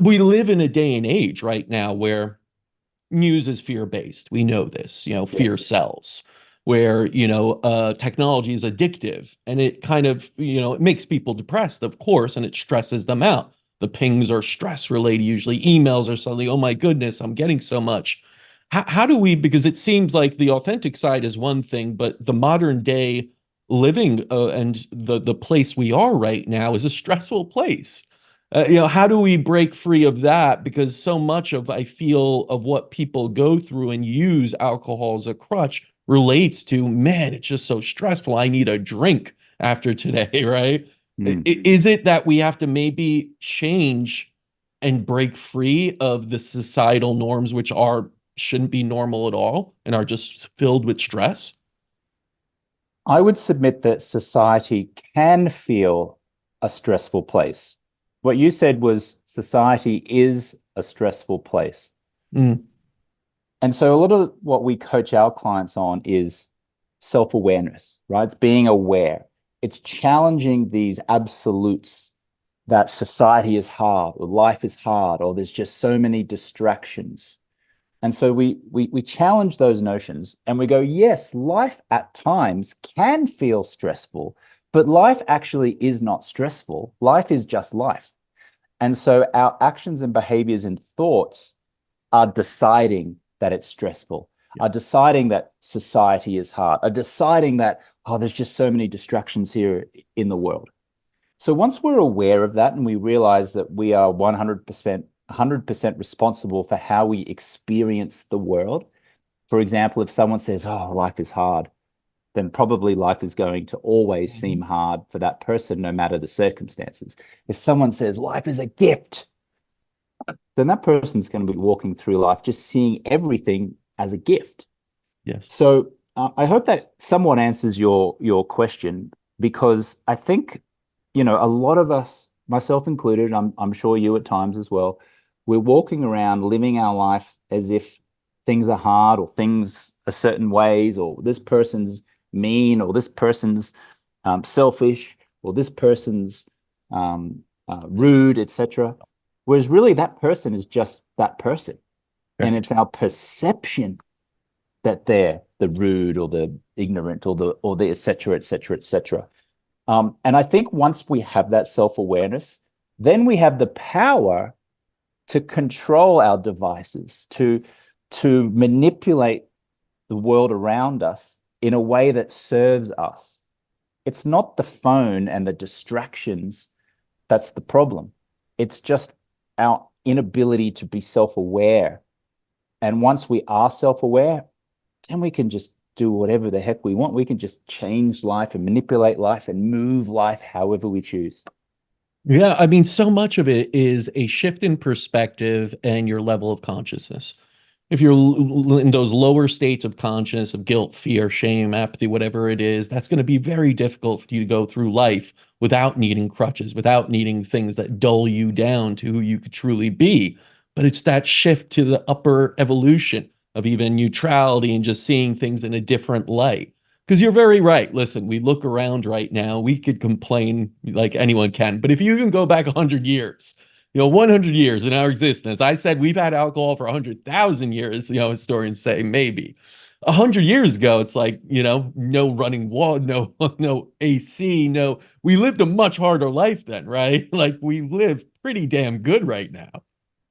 we live in a day and age right now where news is fear-based. We know this, fear Yes. sells, where, technology is addictive and it kind of, it makes people depressed, of course, and it stresses them out. The pings are stress related, usually emails are suddenly, oh my goodness, I'm getting so much. How do we, because it seems like the authentic side is one thing, but the modern day living and the place we are right now is a stressful place. How do we break free of that? Because so much of, I feel, of what people go through and use alcohol as a crutch relates to, man, it's just so stressful. I need a drink after today, right? Mm. Is it that we have to maybe change and break free of the societal norms, which shouldn't be normal at all and are just filled with stress? I would submit that society can feel a stressful place. What you said was society is a stressful place. Mm, And so a lot of what we coach our clients on is self-awareness, right? It's being aware. It's challenging these absolutes that society is hard or life is hard or there's just so many distractions. And so we challenge those notions and we go, yes, life at times can feel stressful, but life actually is not stressful. Life is just life. And so our actions and behaviors and thoughts are deciding that it's stressful, yeah. are deciding that society is hard, are deciding that, oh, there's just so many distractions here in the world. So once we're aware of that and we realize that we are 100% responsible for how we experience the world. For example, if someone says, oh, life is hard, then probably life is going to always seem hard for that person, no matter the circumstances. If someone says life is a gift, then that person's going to be walking through life just seeing everything as a gift. Yes. So I hope that somewhat answers your question, because I think, a lot of us, myself included, I'm sure you at times as well, we're walking around living our life as if things are hard or things are certain ways, or this person's mean, or this person's selfish, or this person's rude, etc. Whereas really that person is just that person. And Correct. it's our perception that they're the rude or the ignorant or the et cetera, et cetera, et cetera. And I think once we have that self-awareness, then we have the power to control our devices, to manipulate the world around us in a way that serves us. It's not the phone and the distractions that's the problem. It's just our inability to be self-aware. And once we are self-aware, then we can just do whatever the heck we want. We can just change life and manipulate life and move life however we choose. Yeah, I mean, so much of it is a shift in perspective and your level of consciousness. If you're in those lower states of consciousness, of guilt, fear, shame, apathy, whatever it is, that's going to be very difficult for you to go through life without needing crutches, without needing things that dull you down to who you could truly be. But it's that shift to the upper evolution of even neutrality and just seeing things in a different light. Because you're very right. Listen, we look around right now, we could complain like anyone can. But if you even go back 100 years, 100 years in our existence. I said we've had alcohol for 100,000 years, historians say maybe. 100 years ago, it's like, no running water, no, no AC, no. We lived a much harder life then, right? Like we live pretty damn good right now.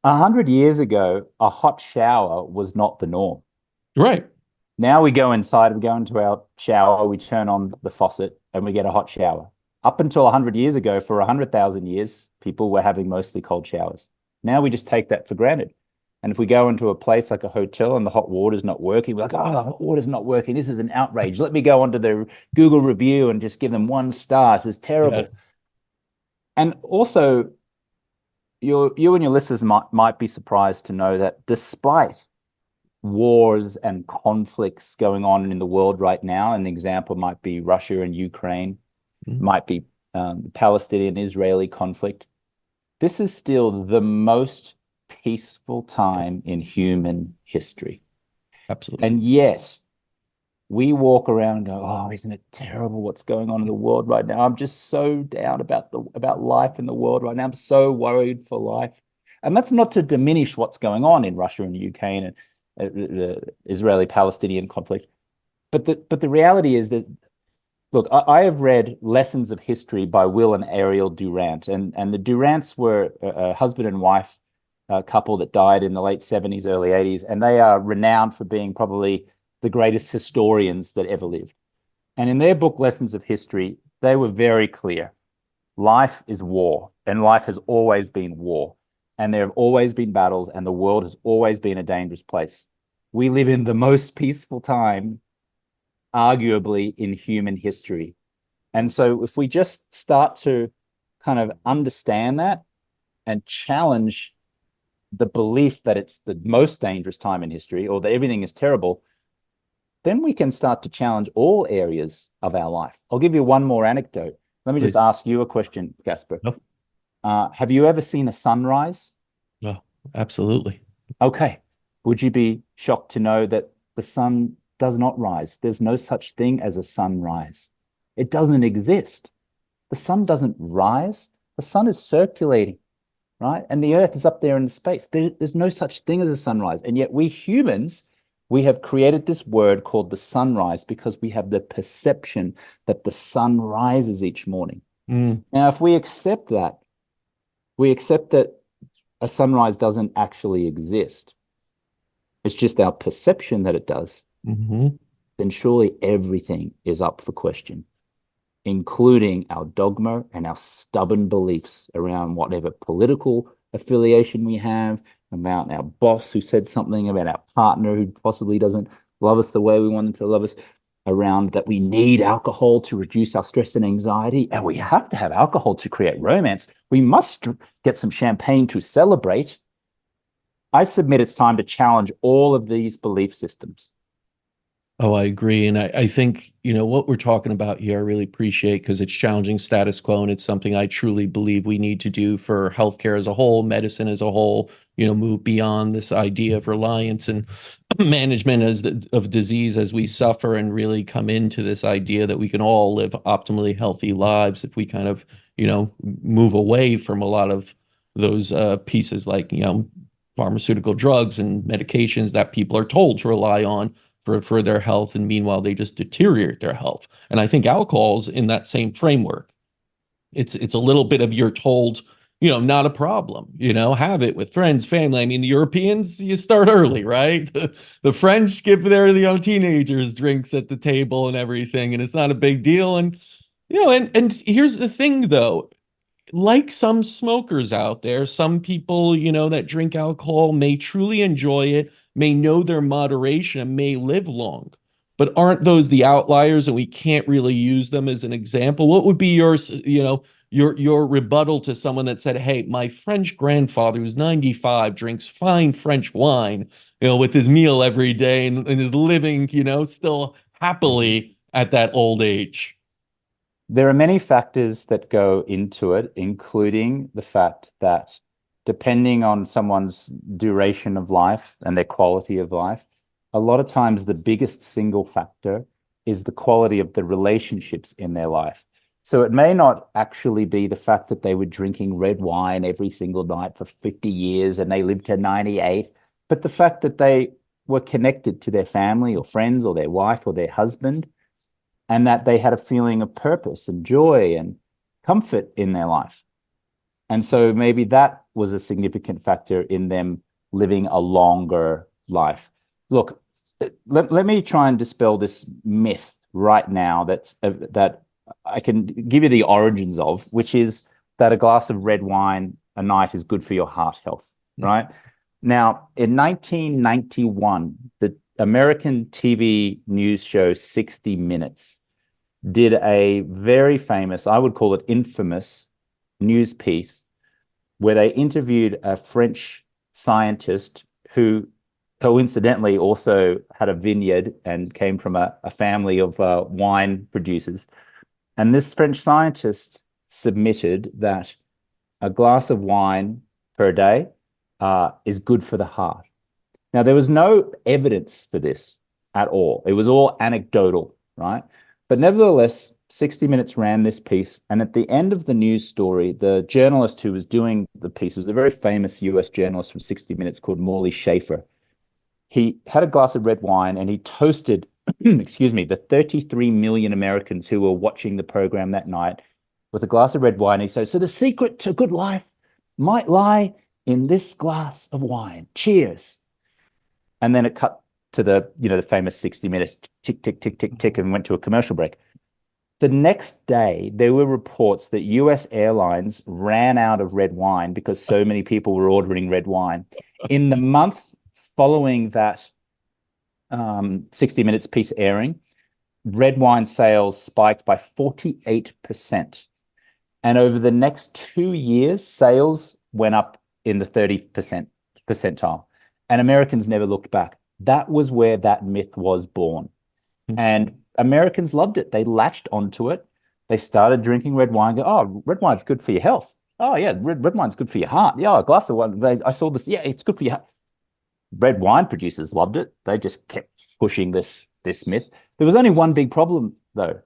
100 years ago, a hot shower was not the norm. Right. Now we go inside, we go into our shower, we turn on the faucet, and we get a hot shower. Up until 100 years ago, for 100,000 years, people were having mostly cold showers. Now we just take that for granted. And if we go into a place like a hotel and the hot water's not working, we're like, oh, the hot water's not working. This is an outrage. Let me go onto the Google review and just give them 1 star. This is terrible. Yes. And also, you and your listeners might be surprised to know that despite wars and conflicts going on in the world right now, an example might be Russia and Ukraine, Mhm. might be Palestinian-Israeli conflict. This is still the most peaceful Yeah, time in human history. absolutely. And yet we walk around and go, oh, isn't it terrible what's going on in the world right now? I'm just so down about life in the world right now. I'm so worried for life. And that's not to diminish what's going on in Russia and Ukraine and the Israeli-Palestinian conflict. But the reality is that, look, I have read Lessons of History by Will and Ariel Durant, and the Durants were a husband and wife couple that died in the late 70s, early 80s, and they are renowned for being probably the greatest historians that ever lived. And in their book, Lessons of History, they were very clear. Life is war, and life has always been war, and there have always been battles, and the world has always been a dangerous place. We live in the most peaceful time, arguably, in human history. And so if we just start to kind of understand that and challenge the belief that it's the most dangerous time in history or that everything is terrible, then we can start to challenge all areas of our life. I'll give you one more anecdote. Let me just ask you a question, Gasper. No. Have you ever seen a sunrise? No, absolutely. Okay. Would you be shocked to know that the sun does not rise? There's no such thing as a sunrise. It doesn't exist. The sun doesn't rise. The sun is circulating, right? And the earth is up there in space. There's no such thing as a sunrise. And yet we humans, we have created this word called the sunrise because we have the perception that the sun rises each morning. Now, if we accept that a sunrise doesn't actually exist, it's just our perception that it does, then surely everything is up for question, including our dogma and our stubborn beliefs around whatever political affiliation we have, about our boss who said something, about our partner who possibly doesn't love us the way we want them to love us, around that we need alcohol to reduce our stress and anxiety, and we have to have alcohol to create romance. We must get some champagne to celebrate. I submit it's time to challenge all of these belief systems. Oh, I agree. And I think, what we're talking about here, I really appreciate because it's challenging status quo. And it's something I truly believe we need to do for healthcare as a whole, medicine as a whole, move beyond this idea of reliance and management of disease as we suffer and really come into this idea that we can all live optimally healthy lives if we kind of, move away from a lot of those pieces like, pharmaceutical drugs and medications that people are told to rely on for their health, and meanwhile they just deteriorate their health. And I think alcohol's in that same framework. It's a little bit of you're told, not a problem, have it with friends, family. I mean, the Europeans, you start early, right? The French skip their teenagers drinks at the table and everything, and it's not a big deal. And and here's the thing though, like some smokers out there, some people, that drink alcohol may truly enjoy it, may know their moderation, and may live long. But aren't those the outliers and we can't really use them as an example? What would be your rebuttal to someone that said, hey, my French grandfather who's 95 drinks fine French wine, with his meal every day and is living, still happily at that old age? There are many factors that go into it, including the fact that depending on someone's duration of life and their quality of life, a lot of times the biggest single factor is the quality of the relationships in their life. So it may not actually be the fact that they were drinking red wine every single night for 50 years and they lived to 98, but the fact that they were connected to their family or friends or their wife or their husband, and that they had a feeling of purpose and joy and comfort in their life. And so maybe that was a significant factor in them living a longer life. Look, let me try and dispel this myth right now that I can give you the origins of, which is that a glass of red wine a night is good for your heart health, right? Now, in 1991, the American TV news show 60 Minutes did a very famous, I would call it infamous, news piece where they interviewed a French scientist who coincidentally also had a vineyard and came from a family of wine producers. And this French scientist submitted that a glass of wine per day is good for the heart. Now, there was no evidence for this at all. It was all anecdotal, right? But nevertheless, 60 Minutes ran this piece, and at the end of the news story, the journalist who was doing the piece was a very famous US journalist from 60 Minutes called Morley Schaefer. He had a glass of red wine and he toasted, excuse me, the 33 million Americans who were watching the program that night with a glass of red wine. He said, so the secret to good life might lie in this glass of wine. Cheers. And then it cut to the famous 60 Minutes tick, tick, tick, tick, tick, and went to a commercial break. The next day, there were reports that US airlines ran out of red wine because so many people were ordering red wine. In the month following that 60 Minutes piece airing, red wine sales spiked by 48%. And over the next 2 years, sales went up in the 30% percentile. And Americans never looked back. That was where that myth was born. And Americans loved it. They latched onto it. They started drinking red wine. Go, oh, red wine's good for your health. Oh, yeah, red wine's good for your heart. Yeah, a glass of wine. I saw this. Yeah, it's good for your heart. Red wine producers loved it. They just kept pushing this myth. There was only one big problem, though.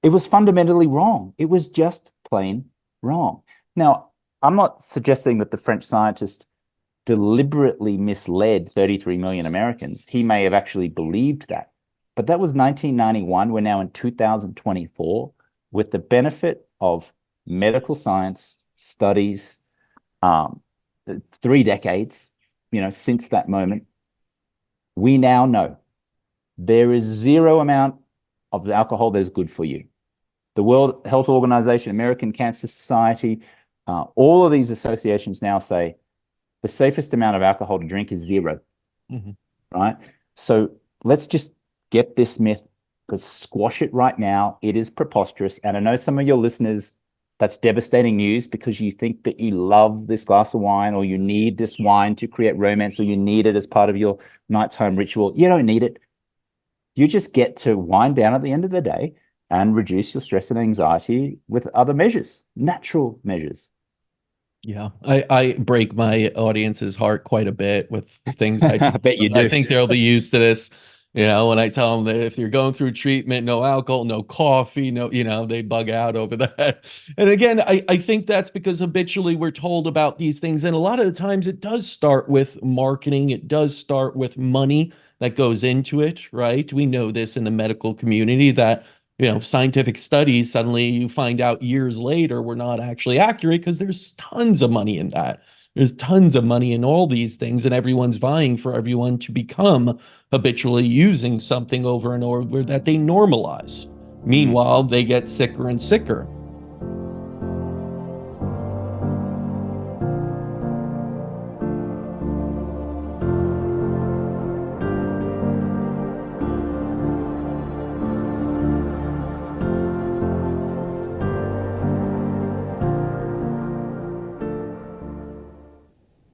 It was fundamentally wrong. It was just plain wrong. Now, I'm not suggesting that the French scientist deliberately misled 33 million Americans. He may have actually believed that. But that was 1991. We're now in 2024 with the benefit of medical science studies, 3 decades, since that moment. We now know there is zero amount of alcohol that is good for you. The World Health Organization, American Cancer Society, all of these associations now say the safest amount of alcohol to drink is 0, right? So let's just get this myth, let's squash it right now. It is preposterous. And I know some of your listeners, that's devastating news because you think that you love this glass of wine or you need this wine to create romance or you need it as part of your nighttime ritual. You don't need it. You just get to wind down at the end of the day and reduce your stress and anxiety with other measures, natural measures. Yeah, I break my audience's heart quite a bit with the things I I bet you do. I think they'll be used to this. When I tell them that if you're going through treatment, no alcohol, no coffee, no, they bug out over that. And again, I think that's because habitually we're told about these things. And a lot of the times it does start with marketing. It does start with money that goes into it, right? We know this in the medical community that, scientific studies, suddenly you find out years later were not actually accurate because there's tons of money in that. There's tons of money in all these things, and everyone's vying for everyone to become habitually using something over and over that they normalize. Meanwhile, they get sicker and sicker.